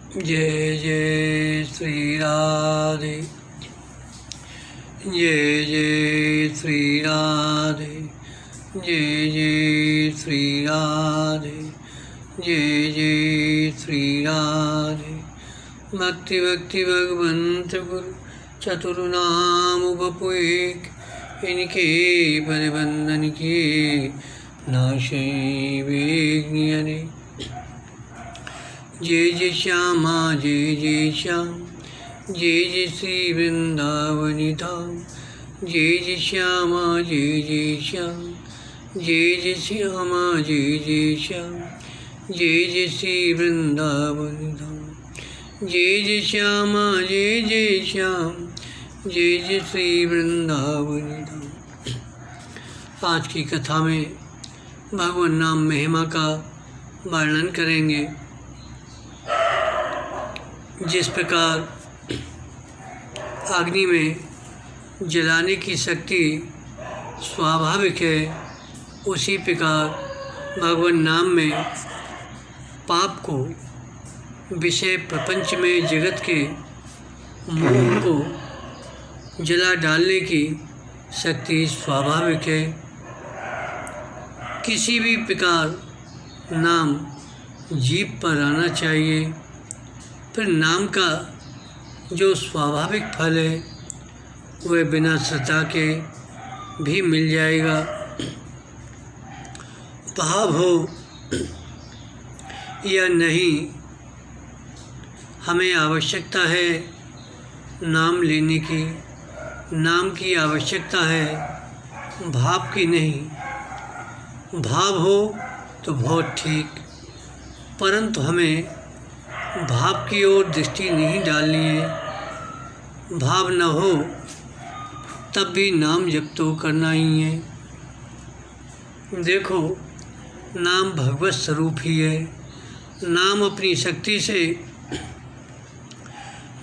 जय जय श्री राधे, जय जय श्री राधे, जय जय श्री राधे, जय जय श्री राधे। भक्ति भक्ति भगवंत गुरु चतुर्नाम बपु एक, इनके परिबंधन के नाशे विघ्न। जय जय श्यामा जय जय श्याम, जय जय श्री वृंदावनी धाम। जय जय श्यामा जय जय श्याम, जय जय श्यामा जय जय श्याम, जय जय श्री वृंदावनी धाम। जय जय श्यामा जय जय श्याम, जय जय श्री वृंदावनी धाम। आज की कथा में भगवान नाम महिमा का वर्णन करेंगे। जिस प्रकार अग्नि में जलाने की शक्ति स्वाभाविक है, उसी प्रकार भगवान नाम में पाप को, विषय प्रपंच में जगत के मोह को जला डालने की शक्ति स्वाभाविक है। किसी भी प्रकार नाम जीभ पर आना चाहिए, फिर नाम का जो स्वाभाविक फल है वह बिना श्रद्धा के भी मिल जाएगा। भाव हो या नहीं, हमें आवश्यकता है नाम लेने की। नाम की आवश्यकता है, भाव की नहीं। भाव हो तो बहुत ठीक, परंतु हमें भाव की ओर दृष्टि नहीं डालनी है। भाव न हो तब भी नाम जप तो करना ही है। देखो, नाम भगवत स्वरूप ही है। नाम अपनी शक्ति से,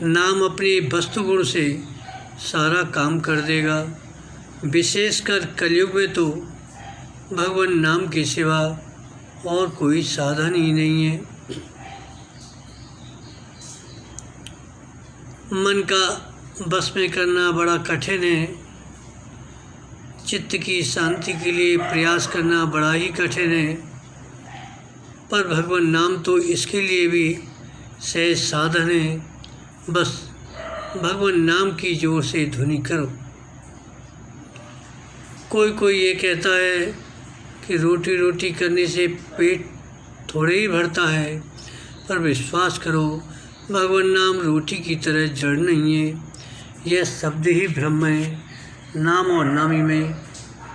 नाम अपने वस्तु गुण से सारा काम कर देगा। विशेषकर कलयुग में तो भगवान नाम के सिवा और कोई साधन ही नहीं है। मन का बस में करना बड़ा कठिन है। चित्त की शांति के लिए प्रयास करना बड़ा ही कठिन है, पर भगवान नाम तो इसके लिए भी सहज साधन है। बस भगवान नाम की जोर से ध्वनि करो। कोई ये कहता है कि रोटी रोटी करने से पेट थोड़े ही भरता है, पर विश्वास करो, भगवान नाम रोटी की तरह जड़ नहीं है। यह शब्द ही ब्रह्म है। नाम और नामी में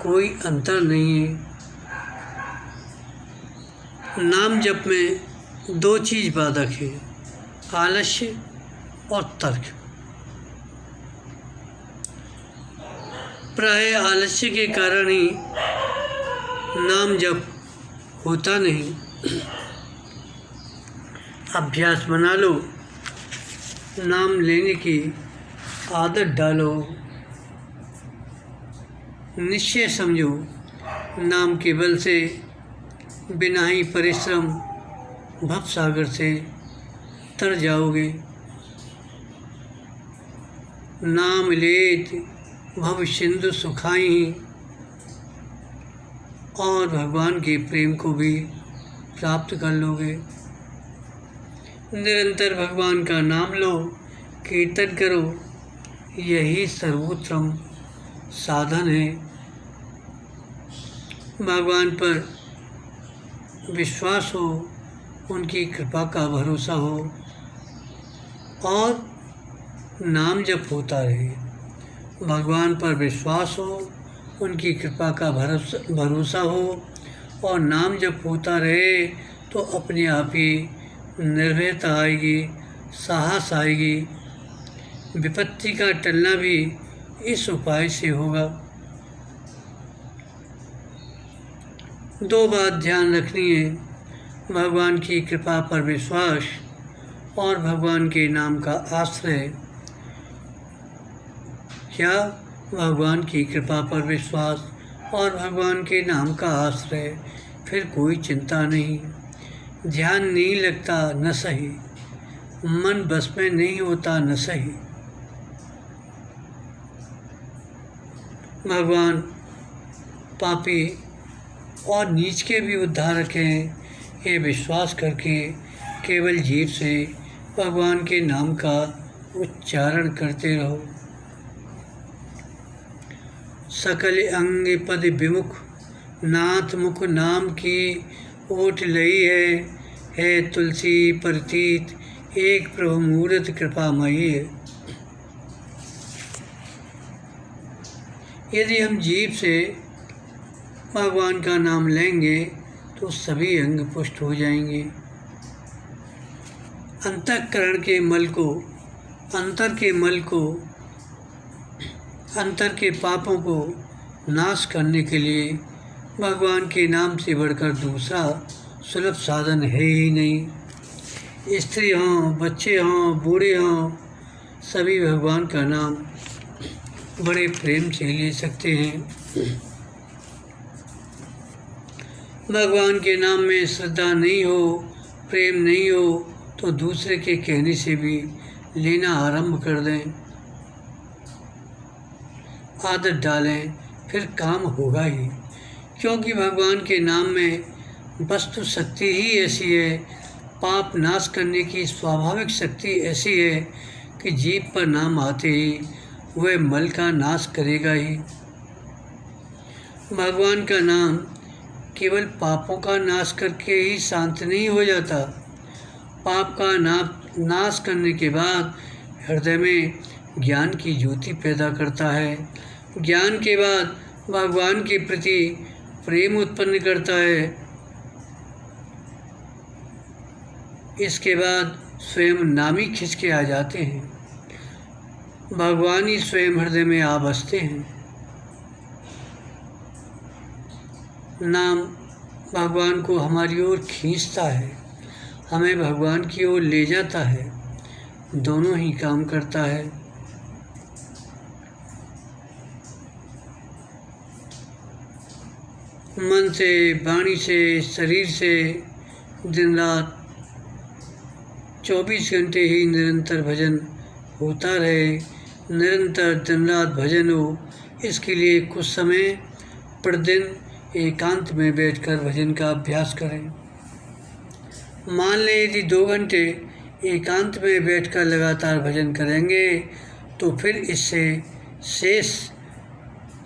कोई अंतर नहीं है। नाम जप में दो चीज़ बाधक है, आलस्य और तर्क। प्राय आलस्य के कारण ही नाम जप होता नहीं। अभ्यास बना लो, नाम लेने की आदत डालो। निश्चय समझो, नाम के बल से बिना ही परिश्रम भव सागर से तर जाओगे। नाम लेत भव सिंधु सुखाई, और भगवान के प्रेम को भी प्राप्त कर लोगे। निरंतर भगवान का नाम लो, कीर्तन करो, यही सर्वोत्तम साधन है। भगवान पर विश्वास हो, उनकी कृपा का भरोसा हो, और नाम जप होता रहे। भगवान पर विश्वास हो, उनकी कृपा का भरोसा हो, और नाम जप होता रहे तो अपने आप ही निर्भयता आएगी, साहस आएगी। विपत्ति का टलना भी इस उपाय से होगा। दो बात ध्यान रखनी है, भगवान की कृपा पर विश्वास और भगवान के नाम का आश्रय। क्या भगवान की कृपा पर विश्वास और भगवान के नाम का आश्रय, फिर कोई चिंता नहीं। ध्यान नहीं लगता न सही, मन बस में नहीं होता न सही। भगवान पापी और नीच के भी उद्धारक हैं, ये विश्वास करके केवल जीभ से भगवान के नाम का उच्चारण करते रहो। सकल अंग पद विमुख नाथ मुख नाम की ओट लई है तुलसी प्रतीत एक प्रभु मूर्त कृपामयी है। यदि हम जीभ से भगवान का नाम लेंगे तो सभी अंग पुष्ट हो जाएंगे। अंतःकरण के मल को, अंतर के पापों को नाश करने के लिए भगवान के नाम से बढ़कर दूसरा सुलभ साधन है ही नहीं। स्त्री हों, बच्चे हों, बूढ़े हों, सभी भगवान का नाम बड़े प्रेम से ले सकते हैं। भगवान के नाम में श्रद्धा नहीं हो, प्रेम नहीं हो तो दूसरे के कहने से भी लेना आरंभ कर दें, आदत डालें, फिर काम होगा ही। क्योंकि भगवान के नाम में वस्तु शक्ति ही ऐसी है, पाप नाश करने की स्वाभाविक शक्ति ऐसी है कि जीभ पर नाम आते ही वह मल का नाश करेगा ही। भगवान का नाम केवल पापों का नाश करके ही शांत नहीं हो जाता, पाप का नाश करने के बाद हृदय में ज्ञान की ज्योति पैदा करता है। ज्ञान के बाद भगवान के प्रति प्रेम उत्पन्न करता है। इसके बाद स्वयं नाम ही खिंच के आ जाते हैं, भगवान ही स्वयं हृदय में आ बसते हैं। नाम भगवान को हमारी ओर खींचता है, हमें भगवान की ओर ले जाता है, दोनों ही काम करता है। मन से, वाणी से, शरीर से दिन रात 24 घंटे ही निरंतर भजन होता रहे, निरंतर दिन रात भजन हो। इसके लिए कुछ समय प्रतिदिन एकांत में बैठकर भजन का अभ्यास करें। मान लें यदि 2 घंटे एकांत में बैठकर लगातार भजन करेंगे तो फिर इससे शेष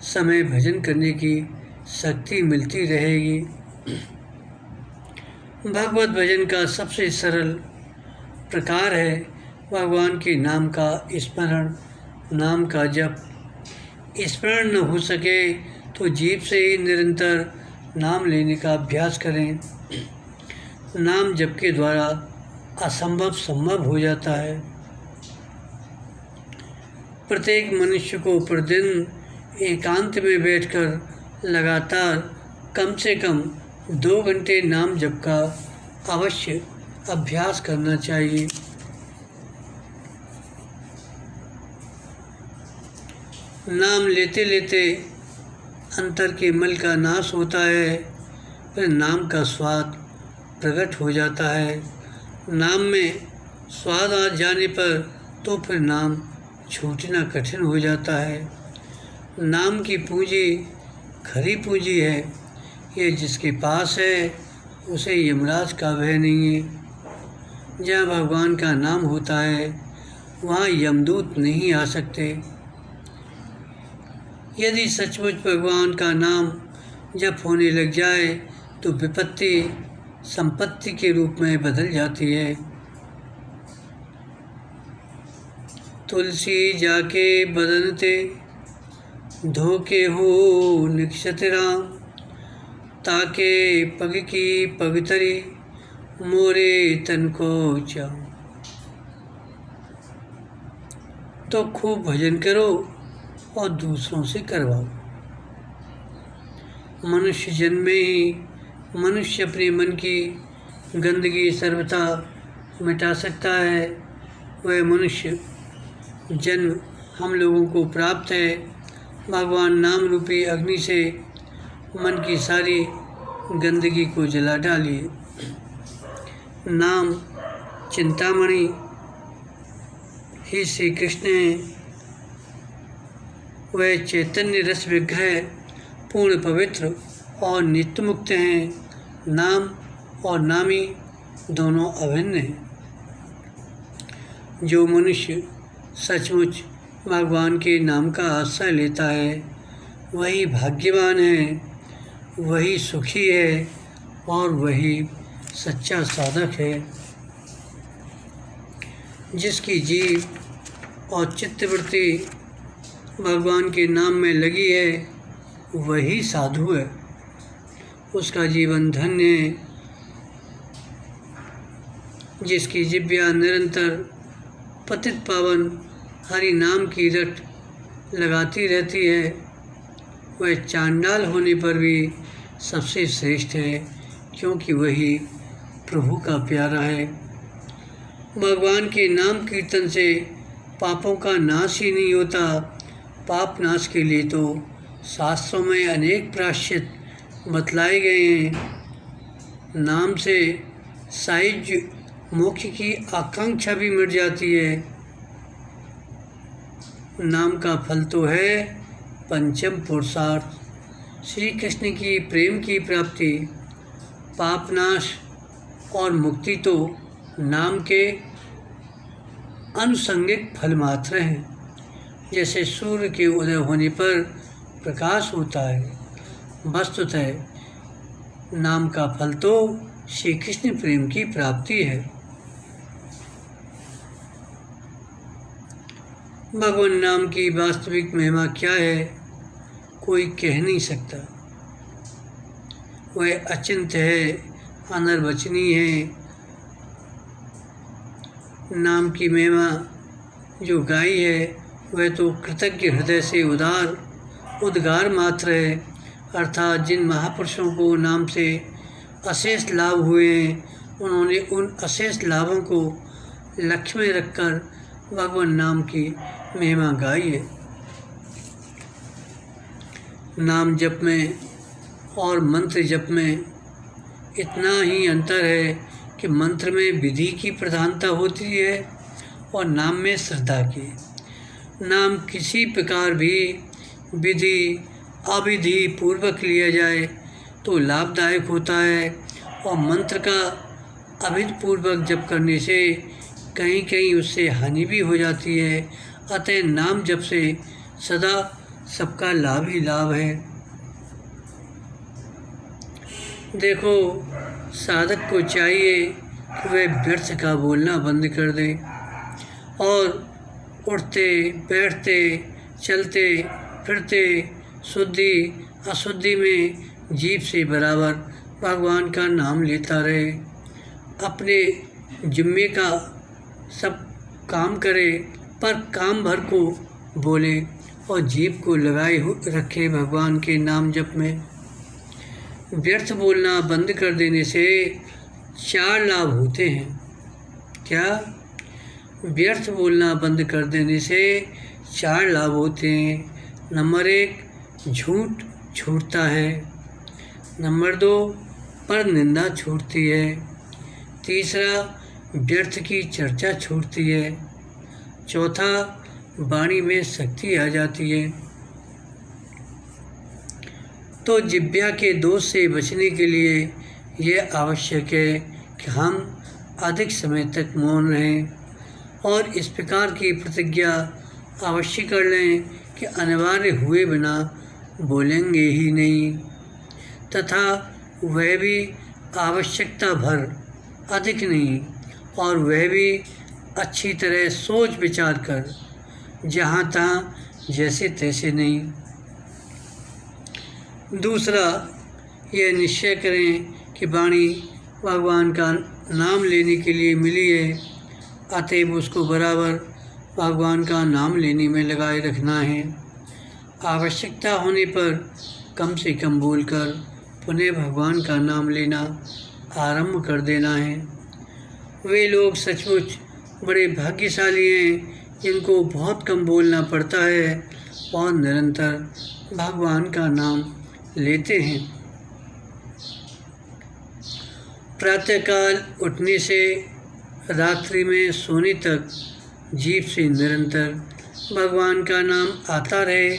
समय भजन करने की शक्ति मिलती रहेगी। भगवत भजन का सबसे सरल प्रकार है भगवान के नाम का स्मरण, नाम का जप। स्मरण न हो सके तो जीभ से ही निरंतर नाम लेने का अभ्यास करें। नाम जप के द्वारा असंभव संभव हो जाता है। प्रत्येक मनुष्य को प्रतिदिन एकांत में बैठकर लगातार कम से कम 2 घंटे नाम जप का अवश्य अभ्यास करना चाहिए। नाम लेते लेते अंतर के मल का नाश होता है, फिर नाम का स्वाद प्रकट हो जाता है। नाम में स्वाद आ जाने पर तो फिर नाम छूटना कठिन हो जाता है। नाम की पूंजी खरी पूंजी है, ये जिसके पास है उसे यमराज का भय नहीं है। जहाँ भगवान का नाम होता है वहाँ यमदूत नहीं आ सकते। यदि सचमुच भगवान का नाम जप होने लग जाए तो विपत्ति संपत्ति के रूप में बदल जाती है। तुलसी जाके बदन ते धोके हो निक्षत राम, ताके पग की पगतरी मोरे तन को चाओ। तो खूब भजन करो और दूसरों से करवाओ। मनुष्य जन्म में ही मनुष्य अपने मन की गंदगी सर्वथा मिटा सकता है। वह मनुष्य जन्म हम लोगों को प्राप्त है। भगवान नाम रूपी अग्नि से मन की सारी गंदगी को जला डालिए। नाम चिंतामणि ही श्री कृष्ण हैं। वह चैतन्य रस विग्रह पूर्ण पवित्र और नित्य मुक्त हैं। नाम और नामी दोनों अभिन्न हैं। जो मनुष्य सचमुच भगवान के नाम का आश्रय लेता है वही भाग्यवान है, वही सुखी है और वही सच्चा साधक है। जिसकी जीव और चित्तवृत्ति भगवान के नाम में लगी है वही साधु है, उसका जीवन धन्य है। जिसकी जिह्वा निरंतर पतित पावन हरि नाम की रट लगाती रहती है वह चांडाल होने पर भी सबसे श्रेष्ठ है, क्योंकि वही प्रभु का प्यारा है। भगवान के नाम कीर्तन से पापों का नाश ही नहीं होता, पाप नाश के लिए तो शास्त्रों में अनेक प्रायश्चित बतलाए गए हैं। नाम से साहिज्य मोक्ष की आकांक्षा भी मिट जाती है। नाम का फल तो है पंचम पुरुषार्थ, श्री कृष्ण की प्रेम की प्राप्ति, पापनाश और मुक्ति तो नाम के अनुषंगिक फल मात्र हैं। जैसे सूर्य के उदय होने पर प्रकाश होता है, वस्तुतः नाम का फल तो श्री कृष्ण प्रेम की प्राप्ति है। भगवान नाम की वास्तविक महिमा क्या है कोई कह नहीं सकता। वह अचिंत्य है, अनिर्वचनीय है। नाम की महिमा जो गाई है वह तो कृतज्ञ हृदय से उद्गार मात्र है। अर्थात जिन महापुरुषों को नाम से अशेष लाभ हुए हैं उन्होंने उन अशेष लाभों को लक्ष्य में रखकर भगवान नाम की महिमा गाई है। नाम जप में और मंत्र जप में इतना ही अंतर है कि मंत्र में विधि की प्रधानता होती है और नाम में श्रद्धा की। नाम किसी प्रकार भी विधि अविधि पूर्वक लिया जाए तो लाभदायक होता है और मंत्र का अविधि पूर्वक जप करने से कहीं कहीं उससे हानि भी हो जाती है। अतः नाम जप से सदा सबका लाभ ही लाभ है। देखो, साधक को चाहिए कि वह व्यर्थ का बोलना बंद कर दे और उठते बैठते चलते फिरते शुद्धि अशुद्धि में जीभ से बराबर भगवान का नाम लेता रहे। अपने जिम्मे का सब काम करे पर काम भर को बोले और जीभ को लगाए रखे भगवान के नाम जप में। व्यर्थ बोलना बंद कर देने से 4 लाभ होते हैं। क्या? व्यर्थ बोलना बंद कर देने से 4 लाभ होते हैं। नंबर 1, झूठ छूटता है। नंबर 2, पर निंदा छूटती है। तीसरा, व्यर्थ की चर्चा छूटती है। चौथा, वाणी में शक्ति आ जाती है। तो जिह्वा के दोष से बचने के लिए यह आवश्यक है कि हम अधिक समय तक मौन रहें और इस प्रकार की प्रतिज्ञा अवश्य कर लें कि अनिवार्य हुए बिना बोलेंगे ही नहीं, तथा वह भी आवश्यकता भर अधिक नहीं, और वह भी अच्छी तरह सोच विचार कर, जहाँ तहाँ जैसे तैसे नहीं। दूसरा, यह निश्चय करें कि वाणी भगवान का नाम लेने के लिए मिली है, अतएव उसको बराबर भगवान का नाम लेने में लगाए रखना है। आवश्यकता होने पर कम से कम बोलकर पुनः भगवान का नाम लेना आरंभ कर देना है। वे लोग सचमुच बड़े भाग्यशाली हैं जिनको बहुत कम बोलना पड़ता है और निरंतर भगवान का नाम लेते हैं। प्रातःकाल उठने से रात्रि में सोने तक जीभ से निरंतर भगवान का नाम आता रहे,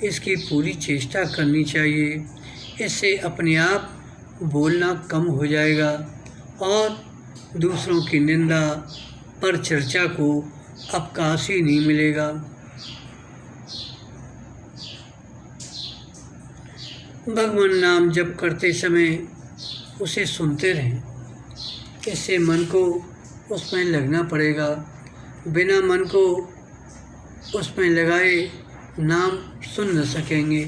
इसकी पूरी चेष्टा करनी चाहिए। इससे अपने आप बोलना कम हो जाएगा और दूसरों की निंदा पर चर्चा को अवकाश ही नहीं मिलेगा। भगवान नाम जप करते समय उसे सुनते रहें। इससे मन को उसमें लगना पड़ेगा। बिना मन को उसमें लगाए नाम सुन न सकेंगे।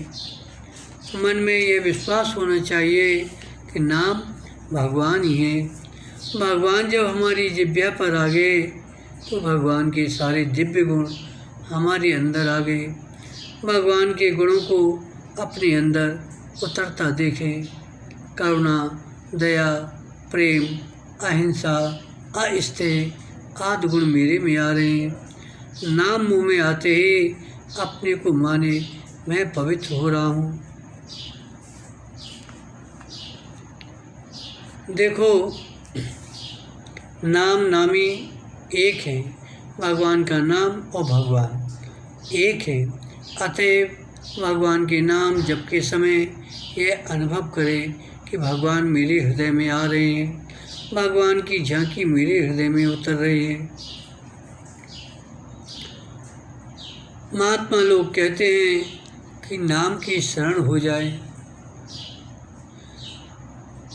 मन में यह विश्वास होना चाहिए कि नाम भगवान ही है। भगवान जब हमारी जिह्वा पर आ गए तो भगवान के सारे दिव्य गुण हमारे अंदर आ गए। भगवान के गुणों को अपने अंदर उतरता देखें। करुणा, दया, प्रेम, अहिंसा, अस्तेय आदि गुण मेरे में आ रहे हैं। नाम मुँह में आते ही अपने को माने मैं पवित्र हो रहा हूँ। देखो, नाम नामी एक है। भगवान का नाम और भगवान एक है। अतएव भगवान के नाम जप के समय यह अनुभव करें कि भगवान मेरे हृदय में आ रहे हैं। भगवान की झांकी मेरे हृदय में उतर रही है। महात्मा लोग कहते हैं कि नाम की शरण हो जाए,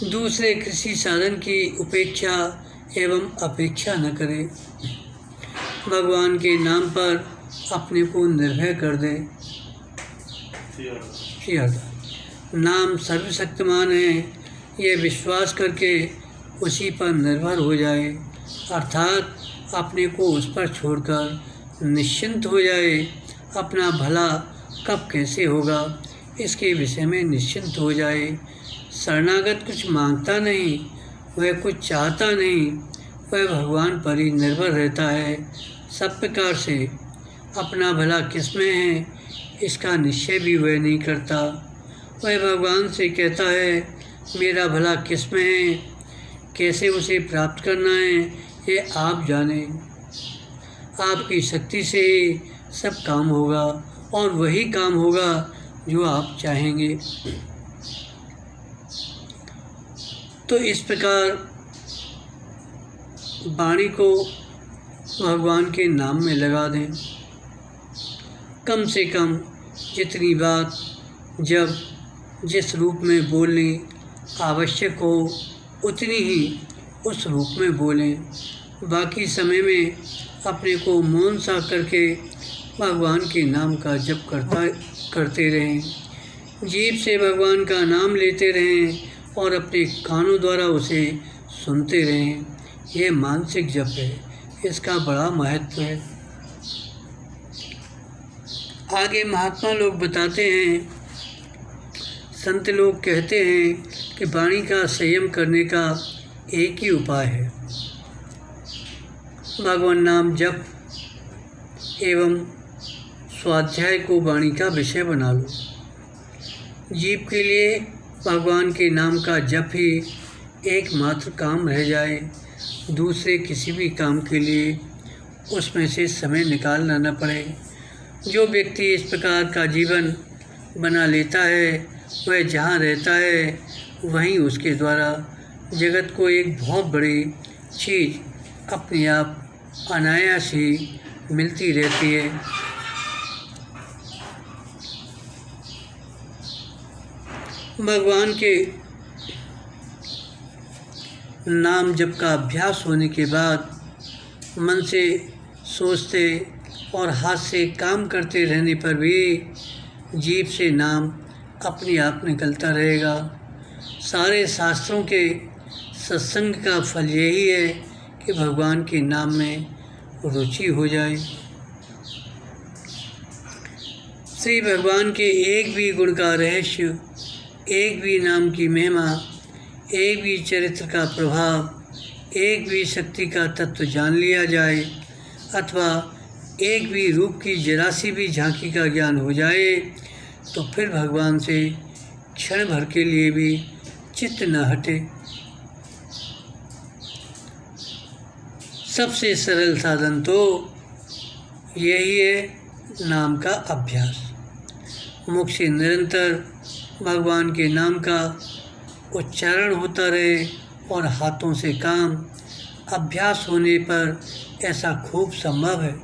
दूसरे किसी साधन की उपेक्षा एवं अपेक्षा न करे, भगवान के नाम पर अपने को निर्भय कर दे। नाम सर्वशक्तिमान है, यह विश्वास करके उसी पर निर्भर हो जाए, अर्थात अपने को उस पर छोड़कर निश्चिंत हो जाए। अपना भला कब कैसे होगा इसके विषय में निश्चिंत हो जाए। शरणागत कुछ मांगता नहीं, वह कुछ चाहता नहीं, वह भगवान पर ही निर्भर रहता है। सब प्रकार से अपना भला किसमें है इसका निश्चय भी वह नहीं करता। वह भगवान से कहता है मेरा भला किसमें है, कैसे उसे प्राप्त करना है ये आप जाने। आपकी शक्ति से ही सब काम होगा और वही काम होगा जो आप चाहेंगे। तो इस प्रकार वाणी को भगवान के नाम में लगा दें। कम से कम जितनी बात जब जिस रूप में बोलनी आवश्यक हो उतनी ही उस रूप में बोलें। बाकी समय में अपने को मौन सा करके भगवान के नाम का जप करते रहें। जीभ से भगवान का नाम लेते रहें और अपने कानों द्वारा उसे सुनते रहें। यह मानसिक जप है, इसका बड़ा महत्व है। आगे महात्मा लोग बताते हैं, संत लोग कहते हैं कि वाणी का संयम करने का एक ही उपाय है, भगवान नाम जप एवं स्वाध्याय को वाणी का विषय बना लो। जीव के लिए भगवान के नाम का जप ही एकमात्र काम रह जाए। दूसरे किसी भी काम के लिए उसमें से समय निकालना न पड़े। जो व्यक्ति इस प्रकार का जीवन बना लेता है वह जहाँ रहता है वहीं उसके द्वारा जगत को एक बहुत बड़ी चीज़ अपने आप अनायास ही मिलती रहती है। भगवान के नाम जप का अभ्यास होने के बाद मन से सोचते और हाथ से काम करते रहने पर भी जीभ से नाम अपने आप निकलता रहेगा। सारे शास्त्रों के सत्संग का फल यही है कि भगवान के नाम में रुचि हो जाए। श्री भगवान के एक भी गुण का रहस्य, एक भी नाम की महिमा, एक भी चरित्र का प्रभाव, एक भी शक्ति का तत्व जान लिया जाए अथवा एक भी रूप की जरा सी भी झांकी का ज्ञान हो जाए तो फिर भगवान से क्षण भर के लिए भी चित्त न हटे। सबसे सरल साधन तो यही है नाम का अभ्यास। मुख से निरंतर भगवान के नाम का उच्चारण होता रहे और हाथों से काम अभ्यास होने पर ऐसा खूब संभव है।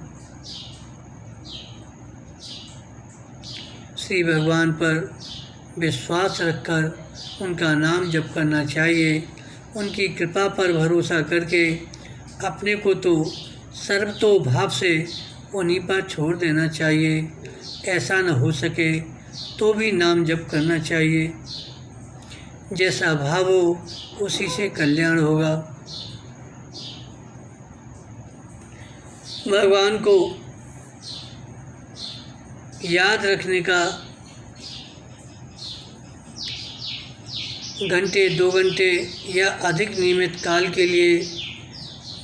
श्री भगवान पर विश्वास रखकर उनका नाम जप करना चाहिए। उनकी कृपा पर भरोसा करके अपने को तो सर्वतोभाव से उन्हीं पर छोड़ देना चाहिए। ऐसा न हो सके तो भी नाम जप करना चाहिए। जैसा भाव हो उसी से कल्याण होगा। भगवान को याद रखने का घंटे 2 घंटे या अधिक नियमित काल के लिए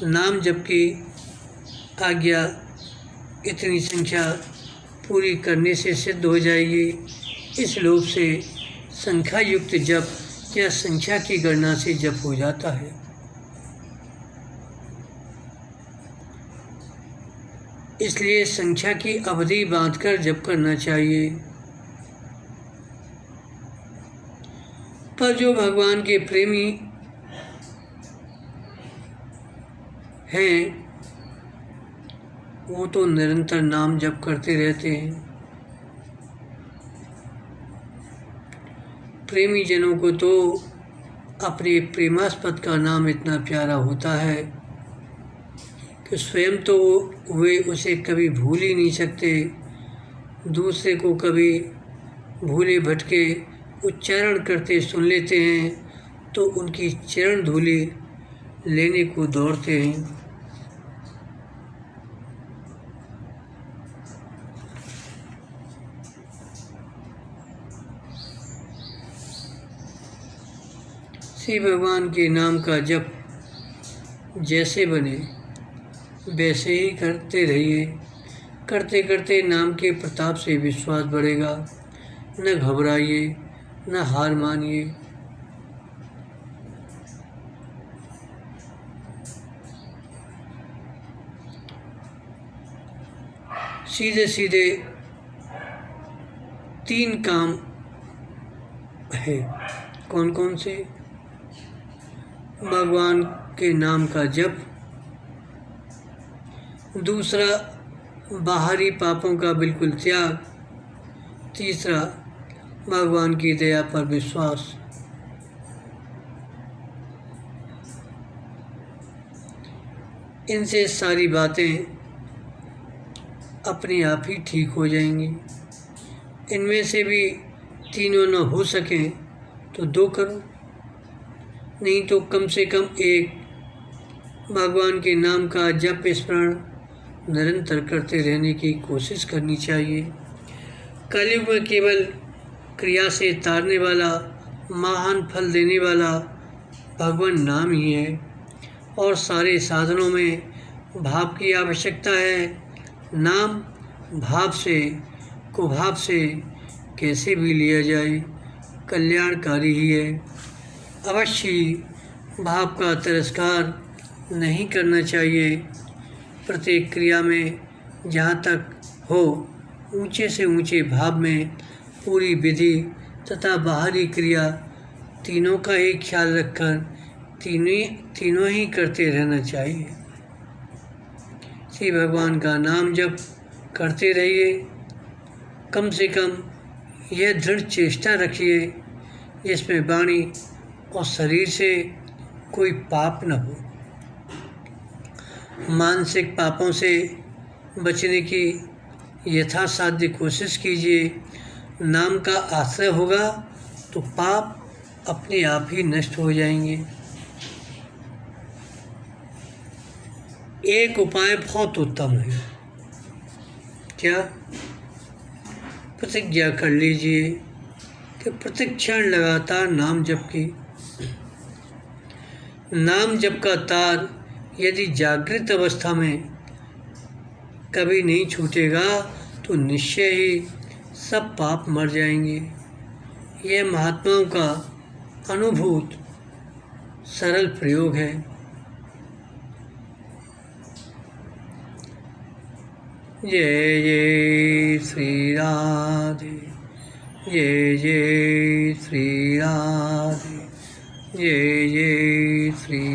नाम जप की आज्ञा इतनी संख्या पूरी करने से सिद्ध हो जाएगी। इस लोभ से संख्या युक्त जप या संख्या की गणना से जप हो जाता है। इसलिए संख्या की अवधि बांधकर जप करना चाहिए। पर जो भगवान के प्रेमी हैं वो तो निरंतर नाम जप करते रहते हैं। प्रेमी जनों को तो अपने प्रेमास्पद का नाम इतना प्यारा होता है कि स्वयं तो वे उसे कभी भूल ही नहीं सकते, दूसरे को कभी भूले भटके उच्चारण करते सुन लेते हैं तो उनकी चरण धूलि लेने को दौड़ते हैं। श्री भगवान के नाम का जप जैसे बने वैसे ही करते रहिए। करते करते नाम के प्रताप से विश्वास बढ़ेगा। न घबराइए, न हार मानिए। सीधे सीधे 3 काम है। कौन कौन से? भगवान के नाम का जप, दूसरा बाहरी पापों का बिल्कुल त्याग, तीसरा भगवान की दया पर विश्वास। इनसे सारी बातें अपने आप ही ठीक हो जाएंगी। इनमें से भी तीनों न हो सकें तो 2 करो, नहीं तो कम से कम एक भगवान के नाम का जप स्मरण निरंतर करते रहने की कोशिश करनी चाहिए। कलयुग में केवल क्रिया से तारने वाला, महान फल देने वाला भगवान नाम ही है और सारे साधनों में भाव की आवश्यकता है। नाम भाव से, कुभाव से कैसे भी लिया जाए कल्याणकारी ही है। अवश्य भाव का तिरस्कार नहीं करना चाहिए। प्रत्येक क्रिया में जहाँ तक हो ऊंचे से ऊंचे भाव में पूरी विधि तथा बाहरी क्रिया तीनों का ही ख्याल रखकर तीनों ही करते रहना चाहिए। श्री भगवान का नाम जप करते रहिए। कम से कम यह दृढ़ चेष्टा रखिए जिसमें वाणी और शरीर से कोई पाप न हो। मानसिक पापों से बचने की यथासाध्य कोशिश कीजिए। नाम का आश्रय होगा तो पाप अपने आप ही नष्ट हो जाएंगे। एक उपाय बहुत उत्तम है। क्या? प्रतिज्ञा कर लीजिए कि प्रतिक्षण लगातार नाम जप की। नाम जप का तार यदि जागृत अवस्था में कभी नहीं छूटेगा तो निश्चय ही सब पाप मर जाएंगे। यह महात्माओं का अनुभूत सरल प्रयोग है। जय जय श्री राधे, जय जय श्री राधे, जय जय श्री